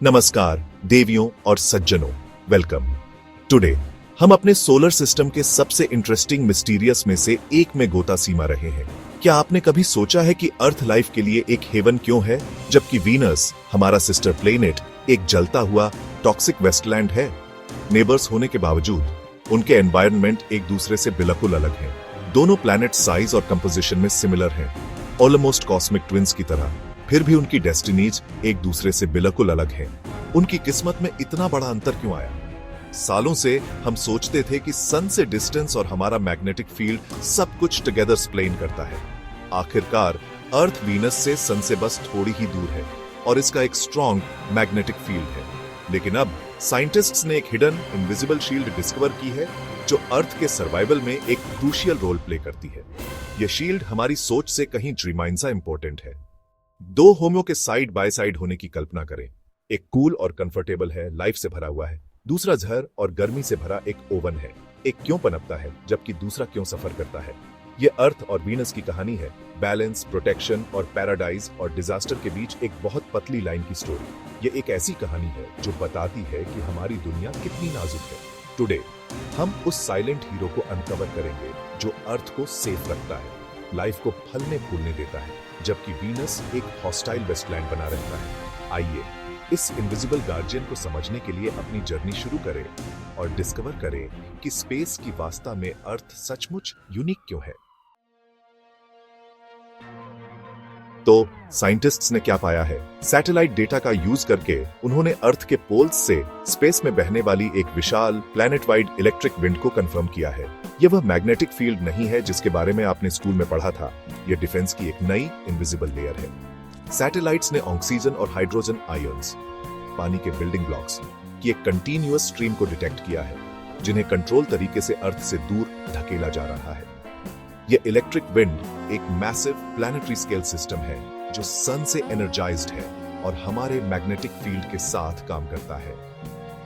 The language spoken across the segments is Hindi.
नमस्कार देवियों और सज्जनों, वेलकम। टुडे हम अपने सोलर सिस्टम के सबसे इंटरेस्टिंग मिस्टीरियस में से एक में गोता सीमा रहे हैं। क्या आपने कभी सोचा है कि अर्थ लाइफ के लिए एक हेवन क्यों है, जबकि वीनस, हमारा सिस्टर प्लेनेट, एक जलता हुआ टॉक्सिक वेस्टलैंड है? नेबर्स होने के बावजूद उनके एनवायरनमेंट एक दूसरे से बिल्कुल अलग हैं। दोनों प्लैनेट साइज और कंपोजिशन में सिमिलर हैं, ऑलमोस्ट कॉस्मिक ट्विंस की तरह। फिर भी उनकी डेस्टिनीज एक दूसरे से बिल्कुल अलग हैं। उनकी किस्मत में इतना बड़ा अंतर क्यों आया? सालों से हम सोचते थे कि सन से डिस्टेंस और हमारा मैग्नेटिक फील्ड सब कुछ टुगेदर एक्सप्लेन करता है। आखिरकार अर्थ वीनस से सन से बस थोड़ी ही दूर है और इसका एक स्ट्रॉन्ग मैग्नेटिक फील्ड है। लेकिन अब साइंटिस्ट्स ने एक हिडन इनविजिबल शील्ड डिस्कवर की है जो अर्थ के सर्वाइवल में एक क्रूशियल रोल प्ले करती है। यह शील्ड हमारी सोच से कहीं ड्रीमाइंसा इंपॉर्टेंट है। दो होमो के साइड बाय साइड होने की कल्पना करें। एक कूल और कंफर्टेबल है, लाइफ से भरा हुआ है। दूसरा झर और गर्मी से भरा एक ओवन है। एक क्यों पनपता है जबकि दूसरा क्यों सफर करता है? यह अर्थ और वीनस की कहानी है, बैलेंस, प्रोटेक्शन और पैराडाइज और डिजास्टर के बीच एक बहुत पतली लाइन की स्टोरी। यह एक ऐसी कहानी है जो बताती है कि हमारी दुनिया कितनी नाजुक है। टुडे हम उस साइलेंट हीरो को अनकवर करेंगे जो अर्थ को सेफ रखता है, लाइफ को फलने फूलने देता है, जबकि वीनस एक हॉस्टाइल वेस्टलैंड बना रहता है। आइए इस इनविजिबल गार्जियन को समझने के लिए अपनी जर्नी शुरू करें और डिस्कवर करें कि स्पेस की वास्ता में अर्थ सचमुच यूनिक क्यों है। तो साइंटिस्ट्स ने क्या पाया है? सैटेलाइट डेटा का यूज करके उन्होंने अर्थ के पोल्स से स्पेस में बहने वाली एक विशाल प्लैनेट वाइड इलेक्ट्रिक विंड को कंफर्म किया है। यह वह मैग्नेटिक फील्ड नहीं है जिसके बारे में आपने स्कूल में पढ़ा था। यह डिफेंस की एक नई इनविजिबल लेयर है। सैटेलाइट्स ने ऑक्सीजन और हाइड्रोजन आयंस, पानी के बिल्डिंग ब्लॉक्स की एक कंटीन्यूअस स्ट्रीम को डिटेक्ट किया है, जिन्हें कंट्रोल तरीके से अर्थ से दूर धकेला जा रहा है। यह इलेक्ट्रिक विंड एक मैसिव प्लैनेटरी स्केल सिस्टम है जो सन से एनर्जाइज्ड है और हमारे मैग्नेटिक फील्ड के साथ काम करता है।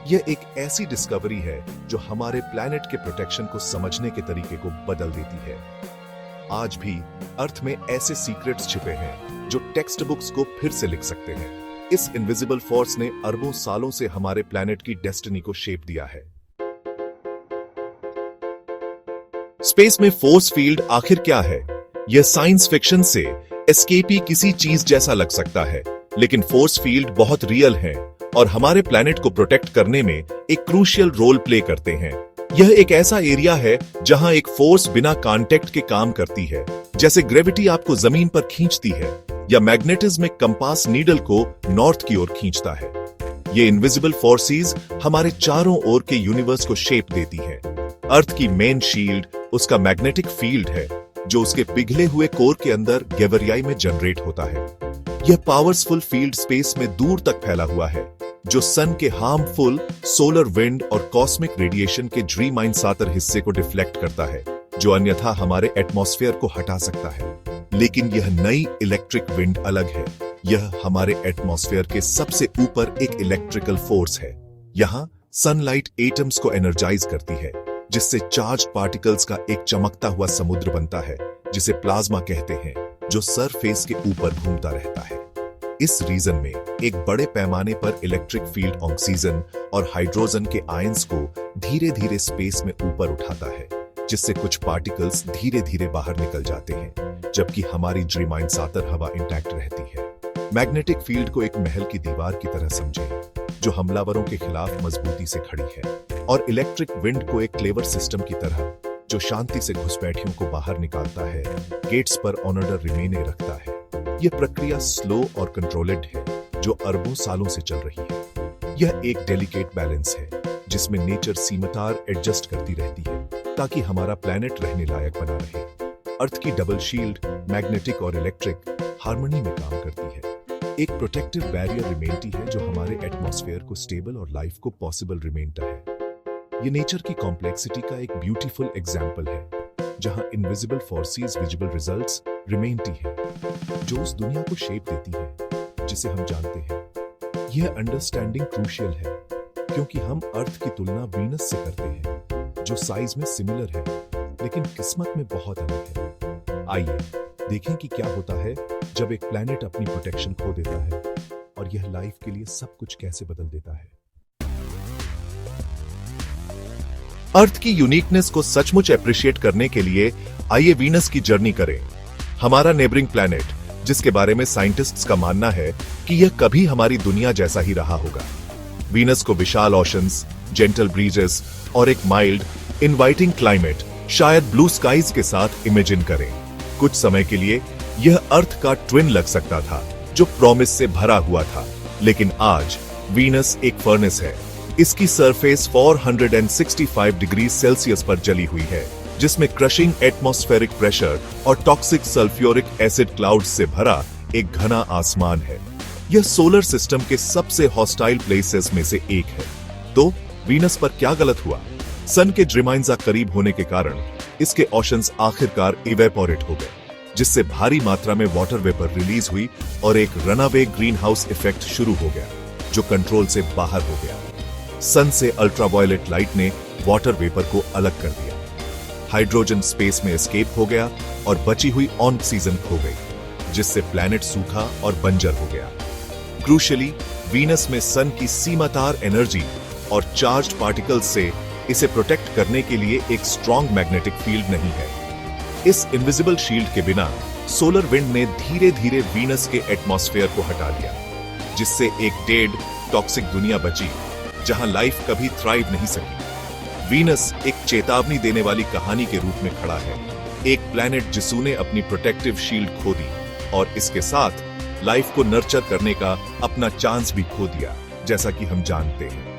यह एक ऐसी डिस्कवरी है जो हमारे प्लैनेट के प्रोटेक्शन को समझने के तरीके को बदल देती है। आज भी अर्थ में ऐसे सीक्रेट्स छिपे हैं जो टेक्स्ट बुक्स को फिर से लिख सकते हैं। इस इनविजिबल फोर्स ने अरबों सालों से हमारे प्लैनेट की डेस्टिनी को शेप दिया है। स्पेस में फोर्स फील्ड आखिर क्या है? यह साइंस फिक्शन से एस्केपी किसी चीज जैसा लग सकता है, लेकिन फोर्स फील्ड बहुत रियल है और हमारे प्लैनेट को प्रोटेक्ट करने में एक क्रूशियल रोल प्ले करते हैं। यह एक ऐसा एरिया है जहां एक फोर्स बिना कांटेक्ट के काम करती है, जैसे ग्रेविटी आपको जमीन पर खींचती है या मैग्नेटिज्म में कंपास नीडल को नॉर्थ की ओर खींचता है। ये इनविजिबल फोर्सेस हमारे चारों ओर के यूनिवर्स को शेप देती है। अर्थ की मेन शील्ड उसका मैग्नेटिक फील्ड है जो उसके पिघले हुए कोर के अंदर गैवरियाई में जनरेट होता है। यह पावरफुल फील्ड स्पेस में दूर तक फैला हुआ है जो सन के हार्मफुल सोलर विंड और कॉस्मिक रेडिएशन के ड्रीमाइंसातर हिस्से को डिफ्लेक्ट करता है, जो अन्यथा हमारे एटमॉस्फेयर को हटा सकता है। लेकिन यह नई इलेक्ट्रिक विंड अलग है। यह हमारे एटमॉस्फेयर के सबसे ऊपर एक इलेक्ट्रिकल फोर्स है। यहाँ सनलाइट एटम्स को एनर्जाइज करती है, जिससे चार्ज पार्टिकल्स का एक चमकता हुआ समुद्र बनता है जिसे प्लाज्मा कहते हैं, जो सरफेस के ऊपर घूमता रहता है। इस रीजन में एक बड़े पैमाने पर इलेक्ट्रिक फील्ड ऑक्सीजन और हाइड्रोजन के आयंस को धीरे धीरे स्पेस में ऊपर उठाता है, जिससे कुछ पार्टिकल्स धीरे धीरे बाहर निकल जाते हैं, जबकि हमारी ड्रीमाइंसातर हवा इंटैक्ट रहती है। मैग्नेटिक फील्ड को एक महल की दीवार की तरह समझें जो हमलावरों के खिलाफ मजबूती से खड़ी है, और इलेक्ट्रिक विंड को एक क्लेवर सिस्टम की तरह जो शांति से घुसपैठियों को बाहर निकालता है, गेट्स पर ऑर्डर रिमेने रखता है। यह प्रक्रिया स्लो और कंट्रोल्ड है जो अरबों सालों से चल रही है। यह एक डेलिकेट बैलेंस है जिसमें नेचर सीमतार एडजस्ट करती रहती है ताकि हमारा प्लैनेट रहने लायक बना रहे। अर्थ की डबल शील्ड मैग्नेटिक और इलेक्ट्रिक हार्मनी में काम करती है। एक प्रोटेक्टिव बैरियर रिमेनती है जो हमारे एटमॉस्फेयर को स्टेबल और लाइफ को पॉसिबल रिमेनता है। ये नेचर की कॉम्प्लेक्सिटी का एक ब्यूटीफुल एग्जाम्पल है जहां इनविजिबल फोर्सेस विजिबल रिजल्ट्स रिमेनती है जो उस दुनिया को शेप देती है जिसे हम जानते हैं। यह अंडरस्टैंडिंग क्रूशियल है क्योंकि हम अर्थ की तुलना वीनस से करते हैं जो साइज में सिमिलर है लेकिन किस्मत में बहुत अलग है। आइए देखें कि क्या होता है जब एक प्लैनेट अपनी प्रोटेक्शन खो देता है। और यह लाइफ के लिए सब कुछ कैसे बदल देता है। अर्थ की यूनिकनेस को सचमुच एप्रिशिएट करने के लिए आइए वीनस की जर्नी करें। हमारा नेबरिंग प्लैनेट, जिसके बारे में साइंटिस्ट्स का मानना है कि यह कभी हमारी दुनिया जैसा ही रहा होगा। वीनस को विशाल ओशंस, जेंटल ब्रीजेस और एक माइल्ड, इनवाइटिंग क्लाइमेट, शायद ब्लू स्काईज के साथ इमेजिन करें। कुछ समय के लिए यह अर्थ का ट्विन लग सकता था, जो प्रॉमिस से भरा हुआ था, लेकिन आज वीनस एक फर्नेस है। इसकी सरफेस 465 डिग्री सेल्सियस पर जली हुई है, जिसमें क्रशिंग एटमॉस्फेरिक प्रेशर और टॉक्सिक सल्फ्यूरिक एसिड क्लाउड्स से भरा एक घना आसमान है। यह सोलर सिस्टम के सबसे हॉस्टाइल प्लेसेस में से एक है। तो वीनस पर क्या गलत हुआ? सन के ड्रीमाइंजा करीब होने के कारण इसके ओशंस आखिरकार इवेपोरेट हो गए, जिससे भारी मात्रा में वाटर वेपर रिलीज हुई और एक रनअवे ग्रीन हाउस इफेक्ट शुरू हो गया, जो कंट्रोल से बाहर हो गया। सन से अल्ट्रावायलेट लाइट ने वाटर वेपर को अलग कर दिया। हाइड्रोजन स्पेस में एस्केप हो गया और बची हुई ऑक्सीजन खो गई, जिससे प्लैनेट सूखा और बंजर हो गया। क्रूशियली, वीनस में सन की सीमातार एनर्जी और चार्ज्ड पार्टिकल्स से इसे प्रोटेक्ट करने के लिए एक स्ट्रॉन्ग मैग्नेटिक फील्ड नहीं है। इस इनविजिबल शील्ड के बिना सोलर विंड ने धीरे धीरे वीनस के एटमॉस्फेयर को हटा दिया, जिससे एक डेड, टॉक्सिक दुनिया बची, जहां लाइफ कभी थ्राइव नहीं सकी। वीनस एक चेतावनी देने वाली कहानी के रूप में खड़ा है, एक प्लैनेट जिसने अपनी प्रोटेक्टिव शील्ड खो दी और इसके साथ लाइफ को नर्चर करने का अपना चांस भी खो दिया, जैसा कि हम जानते हैं।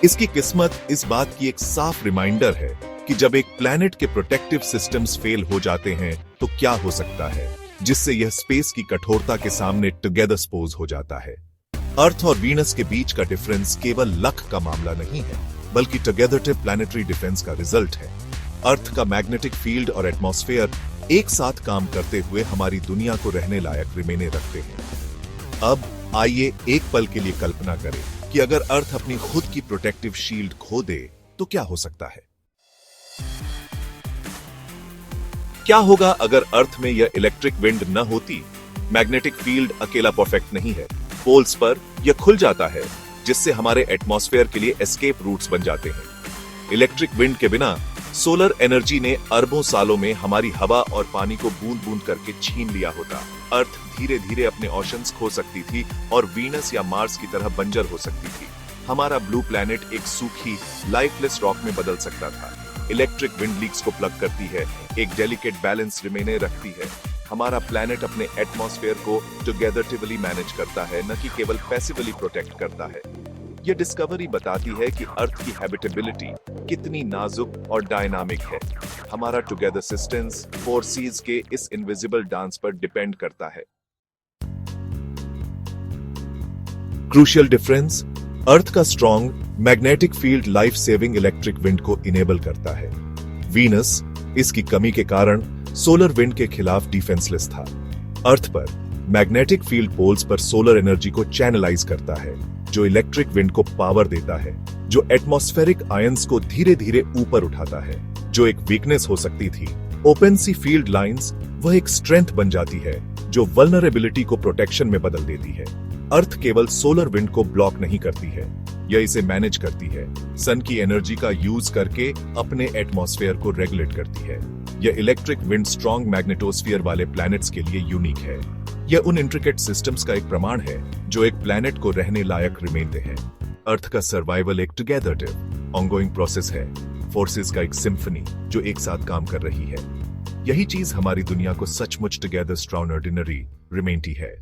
इसकी किस्मत इस बात की एक साफ रिमाइंडर है कि जब एक प्लैनेट के प्रोटेक्टिव सिस्टम्स फेल हो जाते हैं तो क्या हो सकता है, जिससे यह स्पेस की कठोरता के सामने टुगेदर स्पोज हो जाता है। अर्थ और वीनस के बीच का डिफरेंस केवल लक का मामला नहीं है, बल्कि टुगेदर प्लैनेटरी डिफेंस का रिजल्ट है। अर्थ का मैग्नेटिक फील्ड और एटमॉस्फेयर एक साथ काम करते हुए हमारी दुनिया को रहने लायक रिमेने रखते हैं। अब आइए एक पल के लिए कल्पना करें कि अगर अर्थ अपनी खुद की प्रोटेक्टिव शील्ड खो दे तो क्या हो सकता है। क्या होगा अगर अर्थ में यह इलेक्ट्रिक विंड न होती? मैग्नेटिक फील्ड अकेला परफेक्ट नहीं है, पोल्स पर यह खुल जाता है, जिससे हमारे एटमॉस्फेयर के लिए एस्केप रूट्स बन जाते हैं। इलेक्ट्रिक विंड के बिना सोलर एनर्जी ने अरबों सालों में हमारी हवा और पानी को बूंद बूंद करके छीन लिया होता। अर्थ धीरे धीरे अपने ओशंस खो सकती थी और वीनस या मार्स की तरह बंजर हो सकती थी। हमारा ब्लू प्लैनेट एक सूखी, लाइफलेस रॉक में बदल सकता था। इलेक्ट्रिक विंड लीक्स को प्लग करती है, एक डेलिकेट बैलेंस रिमेने रखती है। हमारा प्लैनेट अपने एटमॉस्फेयर को टुगेदरटिवली मैनेज करता है, न कि केवल पैसिवली प्रोटेक्ट करता है। यह डिस्कवरी बताती है कि अर्थ की हैबिटेबिलिटी कितनी नाजुक और डायनामिक है। हमारा टुगेदर सिस्टेंस फोर्सेस के इस इनविजिबल डांस पर डिपेंड करता है। क्रूशियल डिफरेंस, अर्थ का strong magnetic field life saving electric wind को इनेबल करता है। वीनस इसकी कमी के कारण सोलर विंड के खिलाफ डिफेंसलेस था। अर्थ पर मैग्नेटिक फील्ड पोल्स पर सोलर एनर्जी को चैनलाइज करता है, जो इलेक्ट्रिक विंड को पावर देता है, जो एटमॉस्फेरिक आयंस को धीरे धीरे ऊपर उठाता है। जो एक वीकनेस हो सकती थी, ओपन सी फील्ड लाइंस, वह एक स्ट्रेंथ बन जाती है, जो वल्नरेबिलिटी को प्रोटेक्शन में बदल देती है। अर्थ केवल सोलर विंड को ब्लॉक नहीं करती है, यह इसे मैनेज करती है। सन की एनर्जी का यूज करके अपने एटमॉस्फेयर को रेगुलेट करती है। यह इलेक्ट्रिक विंड स्ट्रॉन्ग मैग्नेटोस्फीयर वाले प्लैनेट्स के लिए यूनिक है। यह उन इंट्रिकेट सिस्टम्स का एक प्रमाण है जो एक प्लैनेट को रहने लायक रिमेनते हैं। अर्थ का सर्वाइवल एक टुगेदरटिव, ऑनगोइंग प्रोसेस है, फोर्सेस का एक सिम्फनी जो एक साथ काम कर रही है। यही चीज हमारी दुनिया को सचमुच टुगेदर एक्स्ट्राऑर्डिनरी रिमेनती है।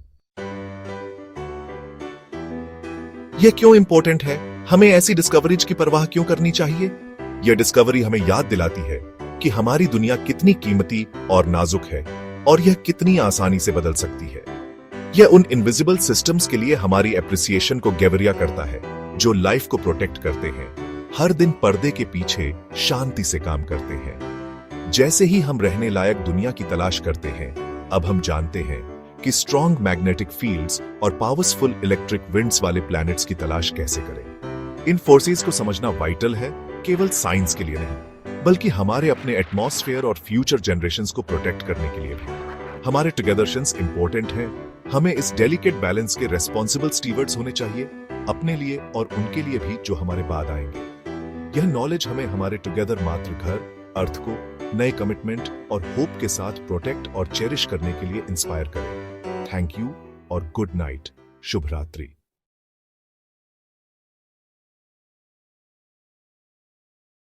यह क्यों इंपॉर्टेंट है? हमें ऐसी डिस्कवरीज की परवाह क्यों करनी चाहिए? यह डिस्कवरी हमें याद दिलाती है कि हमारी दुनिया कितनी कीमती और नाजुक है और यह कितनी आसानी से बदल सकती है। यह उन इनविजिबल सिस्टम्स के लिए हमारी एप्रिसिएशन को गैवरिया करता है, जो लाइफ को प्रोटेक्ट करते हैं, हर दिन पर्दे के पीछे शांति से काम करते हैं। जैसे ही हम रहने लायक दुनिया की तलाश करते हैं, अब हम जानते हैं कि स्ट्रॉन्ग मैग्नेटिक फील्ड्स और पावरफुल इलेक्ट्रिक विंड्स वाले प्लैनेट्स की तलाश कैसे करें। इन फोर्सेस को समझना वाइटल है, केवल साइंस के लिए नहीं, बल्कि हमारे अपने एटमॉस्फेयर और फ्यूचर जनरेशंस को प्रोटेक्ट करने के लिए भी। हमारे टुगेदरशंस इंपॉर्टेंट हैं, हमें इस डेलिकेट बैलेंस के रेस्पॉन्सिबल स्टीवर्ड्स होने चाहिए, अपने लिए और उनके लिए भी जो हमारे बाद आएंगे। यह नॉलेज हमें हमारे टुगेदर मातृ घर अर्थ को नए कमिटमेंट और होप के साथ प्रोटेक्ट और चेरिश करने के लिए इंस्पायर करे। थैंक यू और गुड नाइट। शुभ रात्रि।